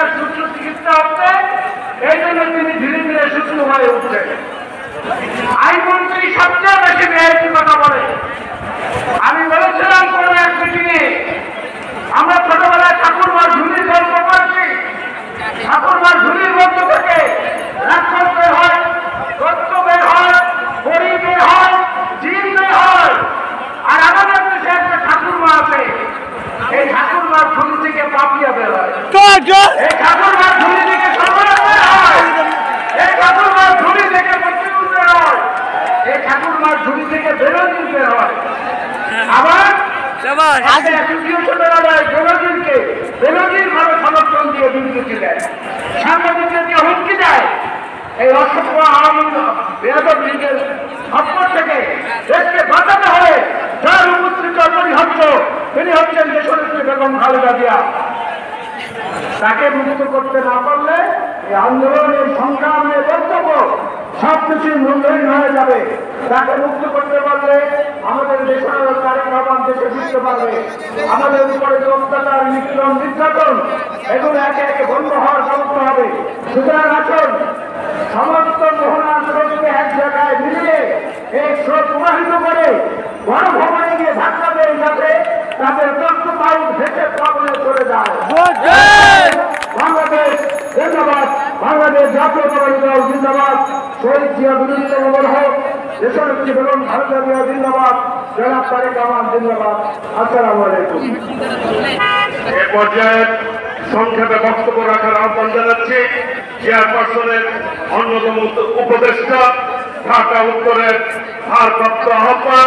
তার সুস্থ চিকিৎসা হচ্ছে, এই জন্য তিনি ধীরে ধীরে সুস্থ হয়ে উঠছে। আইনমন্ত্রী সবচেয়ে বেশি বেআইনি কথা বলে। আমি বলেছিলাম কোন এক মিটিংয়ে, আমরা ছোটবেলায় ঠাকুরমার ঝুলির গল্প করেছি। ঠাকুরমার ঝুলির গল্প থেকে রাক্ষস বের হয়, দত্ত বের হয়, পরি বের হয়, জিন বের হয়। আর আমাদের দেশে একটা ঠাকুরমা আছে, এই ঠাকুরমার ঝুলি থেকে পাপিয়া বের হয়। এই ঠাকুরমার ঝুলি থেকে সর্বনাশ বের হয়। এই ঠাকুরমার ঝুলি থেকে মৃত্যু বের হয়। এই ঠাকুরমার ঝুলি থেকে বেরোজিন বের হয়। আবার তৃতীয় ছোটবেলায় বেরোজির ভাবে সমর্থন দিয়ে বিবৃতি দেয়, সাংবাদিকদেরকে হুমকি দেয়। এই অসভ্য আওয়ামী বেয়াদব লীগের খপ্পর থেকে দেশকে বাঁচাতে হলে যার উপস্থিত অপরিহার্য তিনি হচ্ছেন দেশনেত্রী বেগম খালেদা জিয়া। তাকে মুক্ত করতে না পারলে এই আন্দোলনের সংগ্রামের বক্তব্য সবকিছুই মূল্যহীন হয়ে যাবে। তাকে মুক্ত করতে পারলে আমাদের দেশের তারেক রহমান দেশে ফিরতে পারবে। আমাদের উপরে যে অত্যাচার, নিপীড়ন, নির্যাতন এগুলো একে একে বন্ধ হওয়ার ব্যবস্থা হবে। সুতরাং আসুন সমস্ত মোহনার স্রোতকে এক জায়গায় মিলিয়ে এই স্রোত প্রবাহিত করে গণভবনে গিয়ে ধাক্কা দেয়, যাতে তাদের রক্তপাত ভেসে পাবনে চলে যায়। বাংলাদেশ জিন্দাবাদ, বাংলাদেশ জাতীয়তাবাদী দল জিন্দাবাদ, শহীদ জিয়া বিরুদ্ধ হোক, দেশনেত্রী বেগম খালেদা জিয়া জিন্দাবাদ, জনাব তারেক রহমান জিন্দাবাদ। আসসালামু আলাইকুম। এ পর্যায়ে সংক্ষেপে বক্তব্য রাখার আহ্বান জানাচ্ছি চেয়ারপারসনের অন্যতম উপদেষ্টা, ঢাকা উত্তরের ভারপ্রাপ্ত আহ্বায়ক